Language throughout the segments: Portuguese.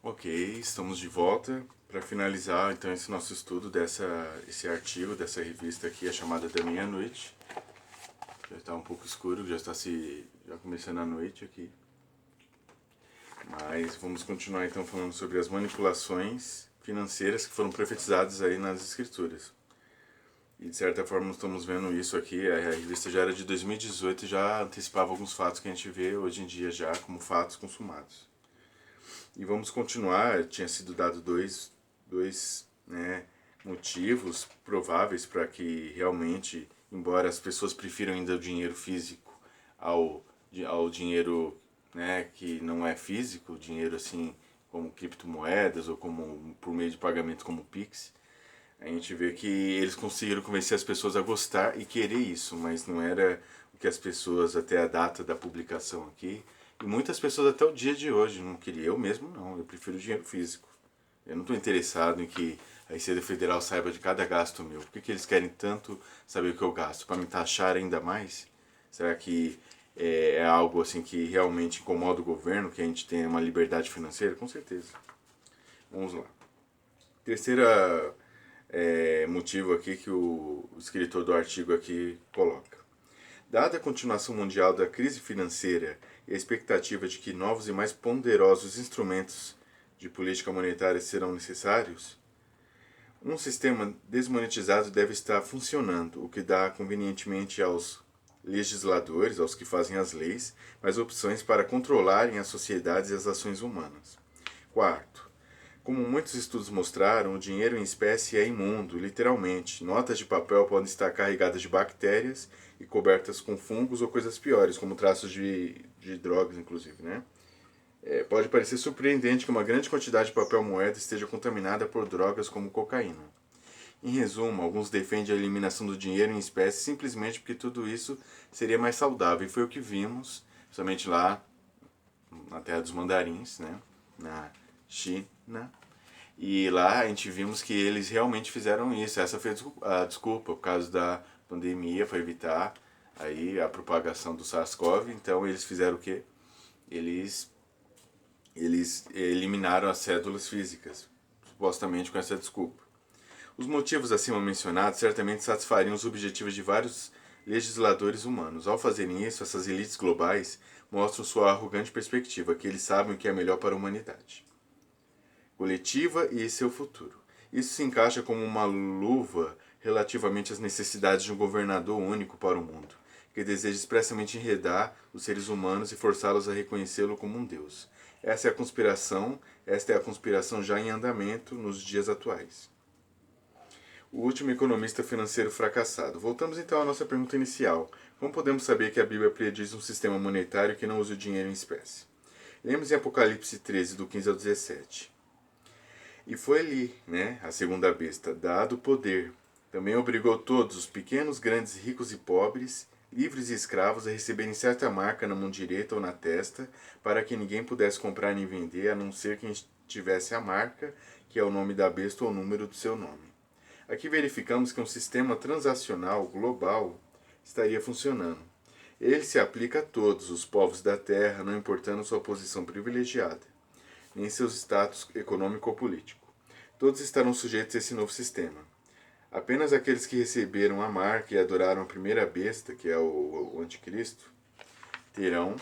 Ok, estamos de volta para finalizar então esse nosso estudo esse artigo dessa revista aqui, a chamada da meia-noite. Já está um pouco escuro, já começando a noite aqui. Mas vamos continuar então falando sobre as manipulações financeiras que foram profetizadas aí nas escrituras. E de certa forma estamos vendo isso aqui, a revista já era de 2018 e já antecipava alguns fatos que a gente vê hoje em dia já como fatos consumados. E vamos continuar, tinha sido dado dois motivos prováveis para que realmente, embora as pessoas prefiram ainda o dinheiro físico ao dinheiro, né, que não é físico, dinheiro assim como criptomoedas ou como por meio de pagamento como Pix, a gente vê que eles conseguiram convencer as pessoas a gostar e querer isso, mas não era o que as pessoas até a data da publicação aqui, e muitas pessoas até o dia de hoje não queriam. Eu mesmo não, eu prefiro dinheiro físico. Eu não estou interessado em que a Receita Federal saiba de cada gasto meu. Por que eles querem tanto saber o que eu gasto? Para me taxar ainda mais? Será que é algo assim que realmente incomoda o governo, que a gente tenha uma liberdade financeira? Com certeza. Vamos lá. Terceira motivo aqui que o escritor do artigo aqui coloca. Dada a continuação mundial da crise financeira e a expectativa de que novos e mais poderosos instrumentos de política monetária serão necessários, um sistema desmonetizado deve estar funcionando, o que dá convenientemente aos legisladores, aos que fazem as leis, mais opções para controlarem as sociedades e as ações humanas. Quarto, como muitos estudos mostraram, o dinheiro em espécie é imundo, literalmente. Notas de papel podem estar carregadas de bactérias e cobertas com fungos ou coisas piores, como traços de drogas, inclusive, né? Pode parecer surpreendente que uma grande quantidade de papel moeda esteja contaminada por drogas como cocaína. Em resumo, alguns defendem a eliminação do dinheiro em espécie simplesmente porque tudo isso seria mais saudável. E foi o que vimos, principalmente lá na terra dos mandarins, né? Na China. E lá a gente vimos que eles realmente fizeram isso. Essa foi a desculpa, por causa da pandemia, para evitar aí a propagação do SARS-CoV. Então eles fizeram o quê? Eles, eles eliminaram as cédulas físicas, supostamente com essa desculpa. Os motivos acima mencionados certamente satisfariam os objetivos de vários legisladores humanos. Ao fazerem isso, essas elites globais mostram sua arrogante perspectiva, que eles sabem o que é melhor para a humanidade coletiva e seu futuro. Isso se encaixa como uma luva relativamente às necessidades de um governador único para o mundo, que deseja expressamente enredar os seres humanos e forçá-los a reconhecê-lo como um Deus. Esta é a conspiração já em andamento nos dias atuais. O último economista financeiro fracassado. Voltamos então à nossa pergunta inicial. Como podemos saber que a Bíblia prediz um sistema monetário que não use o dinheiro em espécie? Lemos em Apocalipse 13, do 15 ao 17. E foi-lhe, né, a segunda besta, dado poder. Também obrigou todos, os pequenos, grandes, ricos e pobres, livres e escravos, a receberem certa marca na mão direita ou na testa, para que ninguém pudesse comprar nem vender, a não ser quem tivesse a marca, que é o nome da besta ou o número do seu nome. Aqui verificamos que um sistema transacional global estaria funcionando. Ele se aplica a todos os povos da Terra, não importando sua posição privilegiada, nem seu status econômico ou político. Todos estarão sujeitos a esse novo sistema. Apenas aqueles que receberam a marca e adoraram a primeira besta, que é o anticristo, terão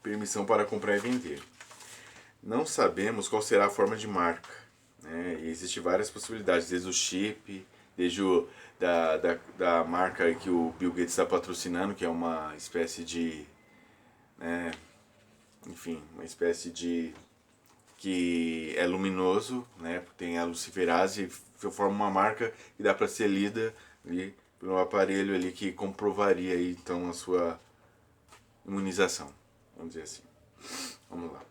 permissão para comprar e vender. Não sabemos qual será a forma de marca. Né? E existem várias possibilidades, desde o chip, desde da marca que o Bill Gates está patrocinando, que é uma espécie de... Né, enfim, uma espécie de que é luminoso, né? Tem a luciferase e forma uma marca que dá para ser lida ali pelo aparelho ali que comprovaria aí, então a sua imunização, vamos dizer assim. Vamos lá.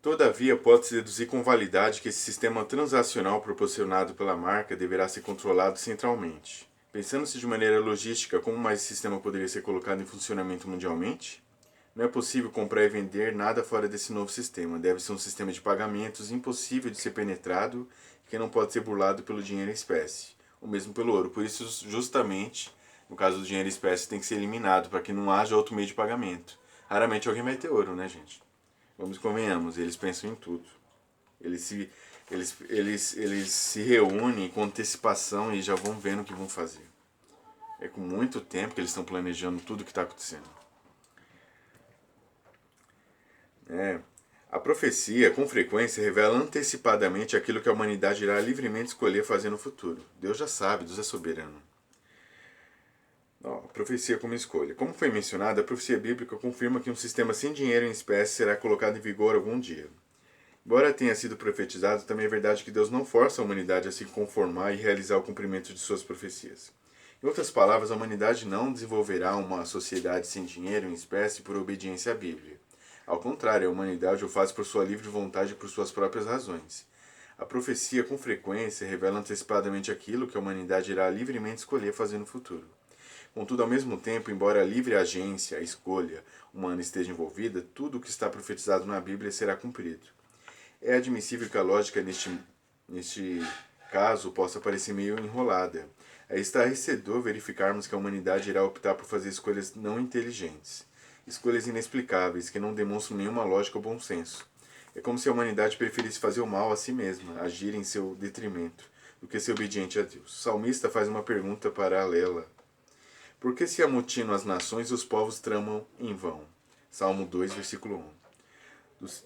Todavia, pode-se deduzir com validade que esse sistema transacional proporcionado pela marca deverá ser controlado centralmente. Pensando-se de maneira logística, como mais esse sistema poderia ser colocado em funcionamento mundialmente? Não é possível comprar e vender nada fora desse novo sistema. Deve ser um sistema de pagamentos impossível de ser penetrado e que não pode ser burlado pelo dinheiro em espécie, ou mesmo pelo ouro. Por isso, justamente, no caso do dinheiro em espécie, tem que ser eliminado para que não haja outro meio de pagamento. Raramente alguém vai ter ouro, né, gente? Vamos e convenhamos, eles pensam em tudo. Eles se reúnem com antecipação e já vão vendo o que vão fazer. É com muito tempo que eles estão planejando tudo o que está acontecendo. A profecia, com frequência, revela antecipadamente aquilo que a humanidade irá livremente escolher fazer no futuro. Deus já sabe, Deus é soberano. A profecia como escolha. Como foi mencionado, a profecia bíblica confirma que um sistema sem dinheiro em espécie será colocado em vigor algum dia. Embora tenha sido profetizado, também é verdade que Deus não força a humanidade a se conformar e realizar o cumprimento de suas profecias. Em outras palavras, a humanidade não desenvolverá uma sociedade sem dinheiro em espécie por obediência à Bíblia. Ao contrário, a humanidade o faz por sua livre vontade e por suas próprias razões. A profecia, com frequência, revela antecipadamente aquilo que a humanidade irá livremente escolher fazer no futuro. Contudo, ao mesmo tempo, embora a livre agência, a escolha humana esteja envolvida, tudo o que está profetizado na Bíblia será cumprido. É admissível que a lógica neste caso possa parecer meio enrolada. É estarrecedor verificarmos que a humanidade irá optar por fazer escolhas não inteligentes, escolhas inexplicáveis que não demonstram nenhuma lógica ou bom senso. É como se a humanidade preferisse fazer o mal a si mesma, agir em seu detrimento, do que ser obediente a Deus. O salmista faz uma pergunta paralela. Por que se amotinam as nações e os povos tramam em vão? Salmo 2, versículo 1.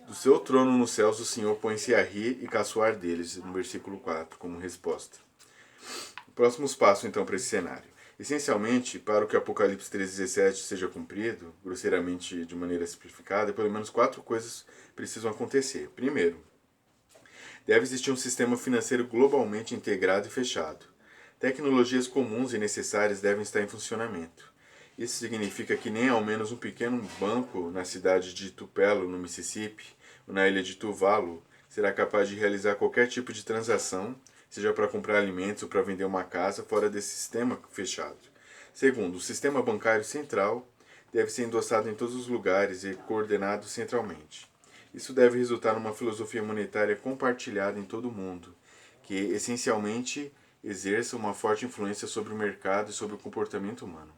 Do seu trono nos céus o Senhor põe-se a rir e caçoar deles, no versículo 4, como resposta. Próximos passos, então, para esse cenário. Essencialmente, para que o Apocalipse 3,17 seja cumprido, grosseiramente de maneira simplificada, pelo menos 4 coisas precisam acontecer. Primeiro, deve existir um sistema financeiro globalmente integrado e fechado. Tecnologias comuns e necessárias devem estar em funcionamento. Isso significa que nem ao menos um pequeno banco na cidade de Tupelo, no Mississippi, ou na ilha de Tuvalu, será capaz de realizar qualquer tipo de transação, seja para comprar alimentos ou para vender uma casa, fora desse sistema fechado. Segundo, o sistema bancário central deve ser endossado em todos os lugares e coordenado centralmente. Isso deve resultar numa filosofia monetária compartilhada em todo o mundo, que essencialmente exerça uma forte influência sobre o mercado e sobre o comportamento humano.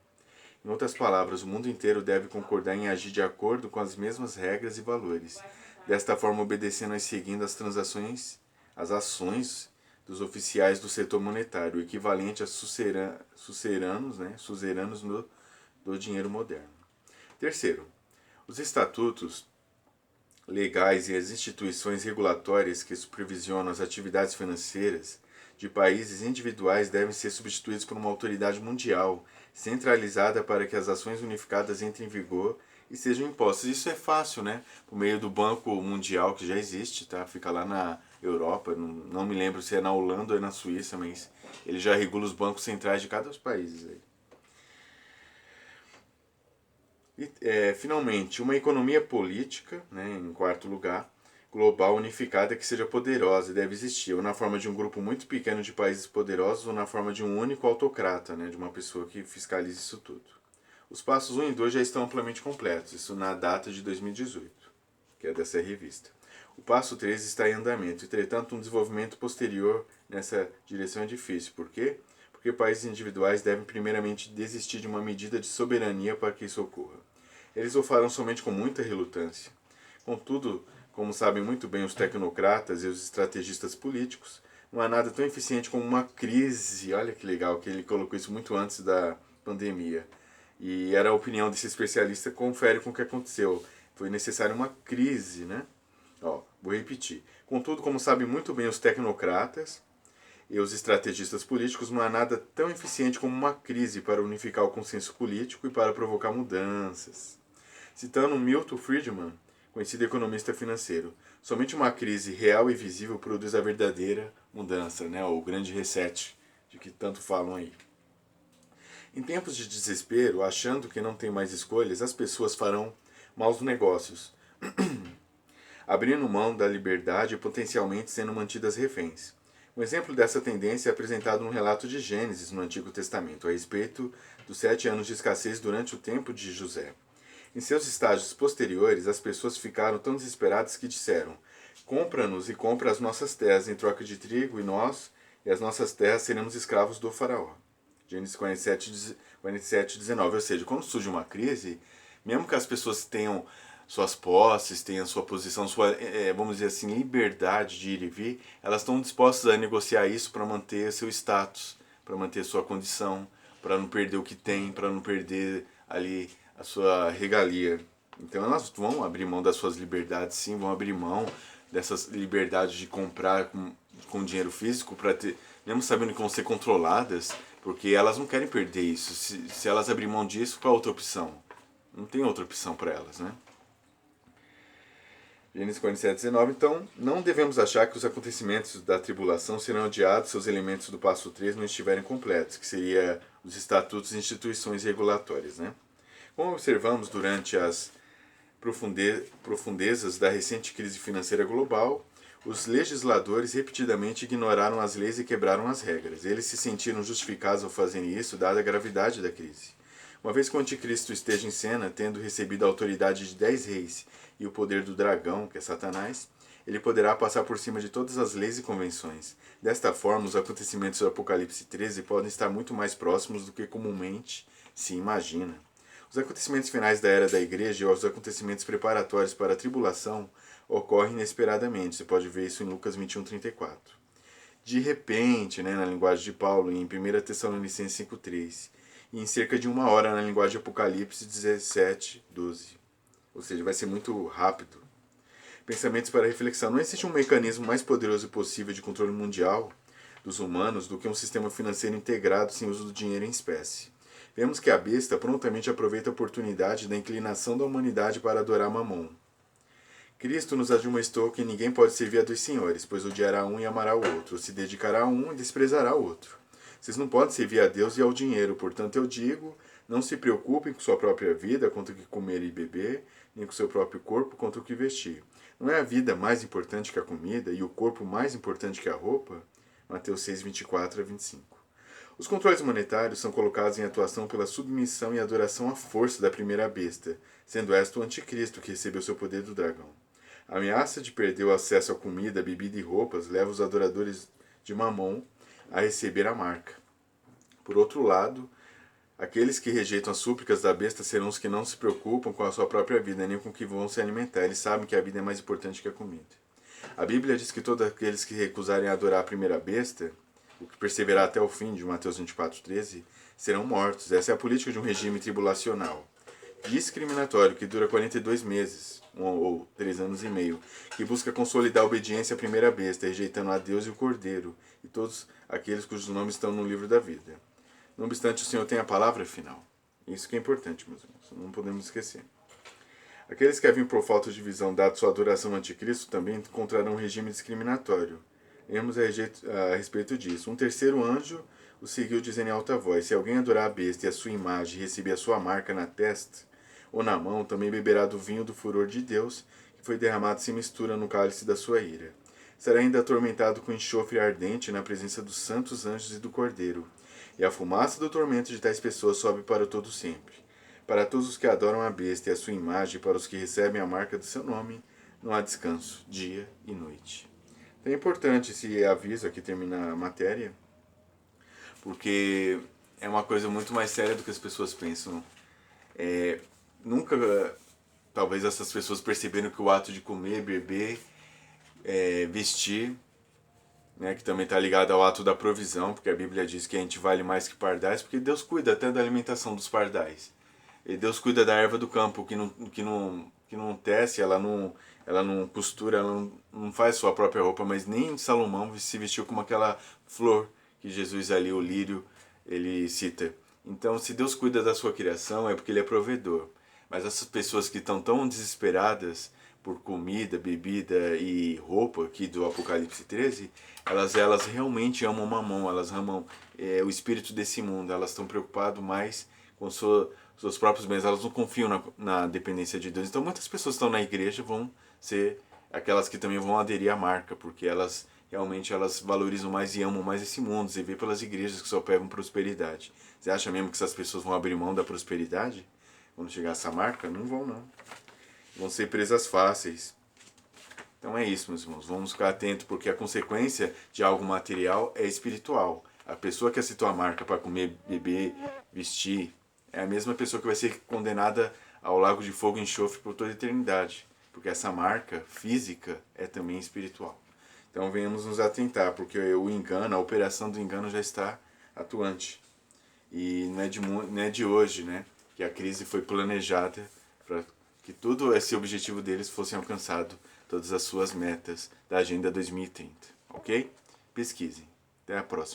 Em outras palavras, o mundo inteiro deve concordar em agir de acordo com as mesmas regras e valores, desta forma obedecendo e seguindo as ações dos oficiais do setor monetário, o equivalente a suzeranos do dinheiro moderno. Terceiro, os estatutos legais e as instituições regulatórias que supervisionam as atividades financeiras de países individuais devem ser substituídos por uma autoridade mundial, centralizada para que as ações unificadas entrem em vigor e sejam impostas. Isso é fácil, né? Por meio do Banco Mundial, que já existe, tá? Fica lá na Europa, não me lembro se é na Holanda ou é na Suíça, mas ele já regula os bancos centrais de cada dos países aí. E, finalmente, uma economia política, né, em quarto lugar, global unificada que seja poderosa deve existir, ou na forma de um grupo muito pequeno de países poderosos, ou na forma de um único autocrata, né, de uma pessoa que fiscalize isso tudo. Os passos 1 e 2 já estão amplamente completos, isso na data de 2018, que é dessa revista. O passo 3 está em andamento, entretanto um desenvolvimento posterior nessa direção é difícil. Por quê? Porque países individuais devem primeiramente desistir de uma medida de soberania para que isso ocorra. Eles o farão somente com muita relutância. Contudo, como sabem muito bem os tecnocratas e os estrategistas políticos, não há nada tão eficiente como uma crise. Olha que legal que ele colocou isso muito antes da pandemia. E era a opinião desse especialista que confere com o que aconteceu. Foi necessária uma crise, né? Vou repetir. Contudo, como sabem muito bem os tecnocratas e os estrategistas políticos, não há nada tão eficiente como uma crise para unificar o consenso político e para provocar mudanças. Citando Milton Friedman, conhecido economista financeiro, somente uma crise real e visível produz a verdadeira mudança, né? O grande reset de que tanto falam aí. Em tempos de desespero, achando que não tem mais escolhas, as pessoas farão maus negócios, abrindo mão da liberdade e potencialmente sendo mantidas reféns. Um exemplo dessa tendência é apresentado no relato de Gênesis no Antigo Testamento, a respeito dos 7 anos de escassez durante o tempo de José. Em seus estágios posteriores, as pessoas ficaram tão desesperadas que disseram: compra-nos e compra as nossas terras em troca de trigo, e nós e as nossas terras seremos escravos do faraó. Gênesis 47, 19. Ou seja, quando surge uma crise, mesmo que as pessoas tenham suas posses, têm a sua posição, sua, vamos dizer assim, liberdade de ir e vir, elas estão dispostas a negociar isso para manter seu status, para manter sua condição, para não perder o que tem, para não perder ali a sua regalia. Então elas vão abrir mão das suas liberdades, sim, vão abrir mão dessas liberdades de comprar com dinheiro físico, para ter, mesmo sabendo que vão ser controladas, porque elas não querem perder isso. Se elas abrir mão disso, qual a outra opção? Não tem outra opção para elas, né? Gênesis 47:19. Então, não devemos achar que os acontecimentos da tribulação serão adiados se os elementos do passo 3 não estiverem completos, que seria os estatutos e instituições regulatórias, né? Como observamos durante as profundezas da recente crise financeira global, os legisladores repetidamente ignoraram as leis e quebraram as regras. Eles se sentiram justificados ao fazerem isso, dada a gravidade da crise. Uma vez que o anticristo esteja em cena, tendo recebido a autoridade de 10 reis e o poder do dragão, que é Satanás, ele poderá passar por cima de todas as leis e convenções. Desta forma, os acontecimentos do Apocalipse 13 podem estar muito mais próximos do que comumente se imagina. Os acontecimentos finais da era da igreja e os acontecimentos preparatórios para a tribulação ocorrem inesperadamente. Você pode ver isso em Lucas 21:34. De repente, né, na linguagem de Paulo, em 1 Tessalonicenses 5:3. E em cerca de 1 hora na linguagem de Apocalipse 17:12. Ou seja, vai ser muito rápido. Pensamentos para reflexão. Não existe um mecanismo mais poderoso e possível de controle mundial dos humanos do que um sistema financeiro integrado sem uso do dinheiro em espécie. Vemos que a besta prontamente aproveita a oportunidade da inclinação da humanidade para adorar Mamon. Cristo nos admoestou que ninguém pode servir a dois senhores, pois odiará um e amará o outro, ou se dedicará a um e desprezará o outro. Vocês não podem servir a Deus e ao dinheiro, portanto eu digo, não se preocupem com sua própria vida, quanto o que comer e beber, nem com seu próprio corpo, quanto o que vestir. Não é a vida mais importante que a comida e o corpo mais importante que a roupa? Mateus 6:24-25. Os controles monetários são colocados em atuação pela submissão e adoração à força da primeira besta, sendo esta o anticristo que recebeu seu poder do dragão. A ameaça de perder o acesso à comida, bebida e roupas leva os adoradores de Mamon a receber a marca. Por outro lado, aqueles que rejeitam as súplicas da besta serão os que não se preocupam com a sua própria vida, nem com o que vão se alimentar. Eles sabem que a vida é mais importante que a comida. A Bíblia diz que todos aqueles que recusarem adorar a primeira besta, o que perseverar até o fim, de Mateus 24:13, serão mortos. Essa é a política de um regime tribulacional discriminatório que dura 42 meses, ou 3 anos e meio, que busca consolidar a obediência à primeira besta, rejeitando a Deus e o Cordeiro, e todos aqueles cujos nomes estão no livro da vida. Não obstante, o Senhor tem a palavra final. Isso que é importante, meus irmãos, não podemos esquecer. Aqueles que haviam por falta de visão dado sua adoração ao anticristo também encontrarão um regime discriminatório. Lemos a respeito disso. Um terceiro anjo o seguiu dizendo em alta voz: se alguém adorar a besta e a sua imagem e receber a sua marca na testa ou na mão, também beberá do vinho do furor de Deus, que foi derramado sem mistura no cálice da sua ira. Será ainda atormentado com enxofre ardente na presença dos santos anjos e do Cordeiro. E a fumaça do tormento de tais pessoas sobe para o todo sempre. Para todos os que adoram a besta e a sua imagem, e para os que recebem a marca do seu nome, não há descanso, dia e noite. Então é importante esse aviso, aqui termina a matéria, porque é uma coisa muito mais séria do que as pessoas pensam. Nunca, talvez essas pessoas perceberam que o ato de comer, beber, vestir, né, que também está ligado ao ato da provisão, porque a Bíblia diz que a gente vale mais que pardais, porque Deus cuida até da alimentação dos pardais. E Deus cuida da erva do campo, que não tece, ela não costura, ela não faz sua própria roupa, mas nem Salomão se vestiu como aquela flor que Jesus ali, o lírio, ele cita. Então, se Deus cuida da sua criação, é porque Ele é provedor. Mas essas pessoas que estão tão desesperadas por comida, bebida e roupa, aqui do Apocalipse 13, elas realmente amam Mamon, elas amam o espírito desse mundo, elas estão preocupadas mais com seus próprios bens, elas não confiam na dependência de Deus. Então muitas pessoas que estão na igreja vão ser aquelas que também vão aderir à marca, porque elas realmente valorizam mais e amam mais esse mundo. Você vê pelas igrejas que só pegam prosperidade. Você acha mesmo que essas pessoas vão abrir mão da prosperidade quando chegar essa marca? Não vão, não. Vão ser presas fáceis. Então é isso, meus irmãos. Vamos ficar atentos, porque a consequência de algo material é espiritual. A pessoa que aceitou a marca para comer, beber, vestir, é a mesma pessoa que vai ser condenada ao lago de fogo e enxofre por toda a eternidade, porque essa marca física é também espiritual. Então venhamos nos atentar, porque o engano, a operação do engano já está atuante. E não é de hoje, né, que a crise foi planejada para que todo esse objetivo deles fosse alcançado, todas as suas metas da Agenda 2030, ok? Pesquisem. Até a próxima.